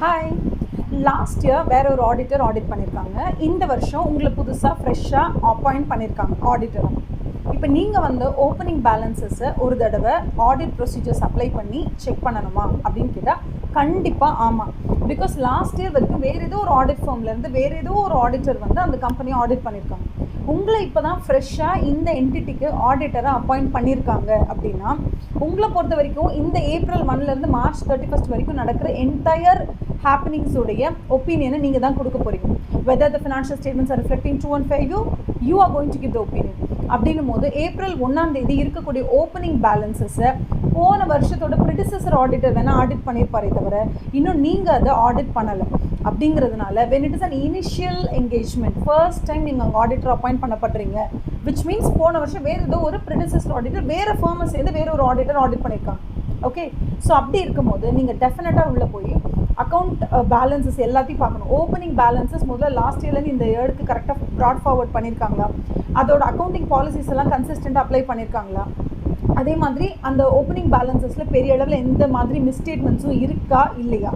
Hi. Last year வேற ஒரு auditor audit பண்ணியிருக்காங்க. இந்த வருஷம் உங்களை புதுசாக ஃப்ரெஷ்ஷாக அப்பாயிண்ட் பண்ணியிருக்காங்க ஆடிட்டராக. இப்போ நீங்கள் வந்து ஓப்பனிங் பேலன்சஸை ஒரு தடவை ஆடிட் ப்ரொசீஜர்ஸ் அப்ளை பண்ணி செக் பண்ணணுமா அப்படின்னு கேட்டால் கண்டிப்பாக ஆமாம். பிகாஸ் லாஸ்ட் இயர் வரைக்கும் வேறு ஏதோ ஒரு ஆடிட் ஃபார்ம்லேருந்து வேறு ஏதோ ஒரு ஆடிட்டர் வந்து அந்த கம்பெனியை ஆடிட் பண்ணியிருக்காங்க. உங்களை இப்போ தான் ஃப்ரெஷ்ஷாக இந்த என்டிட்டிக்கு ஆடிட்டரை அப்பாயிண்ட் பண்ணியிருக்காங்க அப்படின்னா உங்களை பொறுத்த வரைக்கும் இந்த ஏப்ரல் 1லேருந்து மார்ச் 31 வரைக்கும் நடக்கிற என்டையர் ஹேப்பனிங்ஸுடைய ஒப்பீனியனை நீங்கள் தான் கொடுக்க போகிறீங்க. Whether the financial statements are reflecting true and fair you are going to give the opinion. அப்படின்னும் போது ஏப்ரல் 1ஆம் தேதி இருக்கக்கூடிய ஓப்பனிங் பேலன்சஸை போன வருஷத்தோட ப்ரிடிசஸர் ஆடிட்டர் வேணால் ஆடிட் பண்ணியிருப்பாரே தவிர இன்னும் நீங்கள் அதை ஆடிட் பண்ணலை. அப்படிங்கிறதுனால when it is an initial engagement, first time நீங்கள் அங்கே ஆடிட்டர் அப்பாயிண்ட் பண்ணப்படுறீங்க, விச் மீன்ஸ் போன வருஷம் வேறு ஏதோ ஒரு ப்ரிடிசஸர் ஆடிட்டர் வேறு ஃபர்மை சேர்ந்து வேறு ஒரு ஆடிட்டர் ஆடிட் பண்ணியிருக்காங்க. ஓகே, ஸோ அப்படி இருக்கும்போது நீங்கள் டெஃபினட்டாக உள்ளே போய் அக்கௌண்ட் பேலன்சஸ் எல்லாத்தையும் பார்க்கணும். ஓப்பனிங் பேலன்சஸ் முதல்ல லாஸ்ட் இயர்லேருந்து இந்த இயருக்கு கரெக்டாக ப்ராட் ஃபார்வர்ட் பண்ணியிருக்காங்களா, அதோட அக்கௌண்டிங் பாலிசிஸ் எல்லாம் கன்சிஸ்டண்ட்டாக அப்ளை பண்ணியிருக்காங்களா, அதே மாதிரி அந்த ஓப்பனிங் பேலன்சஸில் பெரிய அளவில் எந்த மாதிரி மிஸ்டேட்மெண்ட்ஸும் இருக்கா இல்லையா,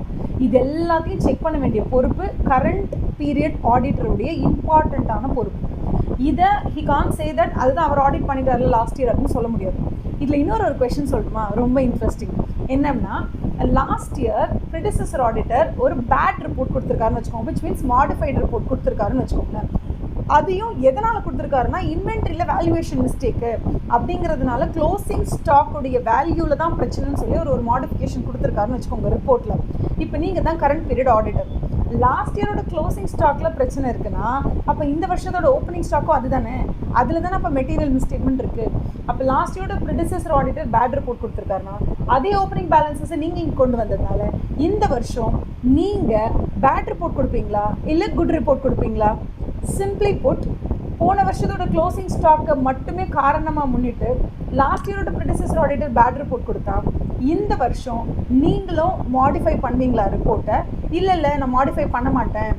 இது எல்லாத்தையும் செக் பண்ண வேண்டிய பொறுப்பு கரண்ட் பீரியட் ஆடிட்டருடைய இம்பார்ட்டண்ட்டான பொறுப்பு. இதை ஹி கான் சே தட் அதுதான் அவர் ஆடிட் பண்ணிட்டாரு லாஸ்ட் இயர் அப்படின்னு சொல்ல முடியாது. இதில் இன்னொரு கொஷின் சொல்லணுமா, ரொம்ப இன்ட்ரெஸ்டிங். என்னன்னா லாஸ்ட் இயர் ப்ரிடிசஸர் ஆடிட்டர் ஒரு பேட் ரிப்போர்ட் கொடுத்துருக்காருன்னு வச்சுக்கோங்க, விச் மீன்ஸ் மாடிஃபைடு ரிப்போர்ட் கொடுத்துருக்காருன்னு வச்சுக்கோங்க. அதையும் எதனால் கொடுத்துருக்காருன்னா இன்வென்ட்ரியில் வேல்யூவேஷன் மிஸ்டேக்கு அப்படிங்கிறதுனால க்ளோசிங் ஸ்டாக்குடைய வேல்யூவில் தான் பிரச்சனைன்னு சொல்லி ஒரு மாடிஃபிகேஷன் கொடுத்துருக்காருன்னு வச்சுக்கோங்க ரிப்போர்ட்டில். இப்போ நீங்கள் தான் கரண்ட் பீரியட் ஆடிட்டர். லாஸ்ட் இயரோட க்ளோசிங் ஸ்டாக்கில் பிரச்சனை இருக்குன்னா அப்போ இந்த வருஷத்தோட ஓப்பனிங் ஸ்டாக்கும் அதுதானே, அதில் தானே அப்போ மெட்டீரியல் மிஸ்டேட்மெண்ட் இருக்குது. அப்போ லாஸ்ட் இயரோட ப்ரிடிசஸர் ஆடிட்டர் பேட் ரிப்போர்ட் கொடுத்துருக்காருன்னா அதே ஓப்பனிங் பேலன்ஸஸை நீங்கள் இங்கே கொண்டு வந்ததுனால இந்த வருஷம் நீங்கள் பேட் ரிப்போர்ட் கொடுப்பீங்களா இல்லை குட் ரிப்போர்ட் கொடுப்பீங்களா? சிம்பிளி புட், போன வருஷத்தோட க்ளோசிங் ஸ்டாக்கை மட்டுமே காரணமாக முன்னிட்டு லாஸ்ட் இயரோட ப்ரிடிசஸர் ஆடிட்டர் பேட் ரிப்போர்ட் கொடுத்தா இந்த வருஷம் நீங்களும் மாடிஃபை பண்ணுவீங்களா ரிப்போர்ட்டை? இல்லை நான் மாடிஃபை பண்ண மாட்டேன்,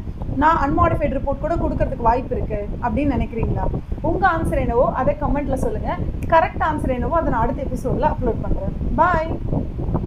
நான் அன்மாடிஃபைட் ரிப்போர்ட் கூட கொடுக்கறதுக்கு வாய்ப்பு இருக்குது அப்படின்னு நினைக்கிறீங்களா? உங்கள் ஆன்சர் என்னவோ அதை கமெண்ட்டில் சொல்லுங்கள். கரெக்ட் ஆன்சர் என்னவோ அதை நான் அடுத்த எபிசோடில் அப்லோட் பண்ணுறேன். பாய்.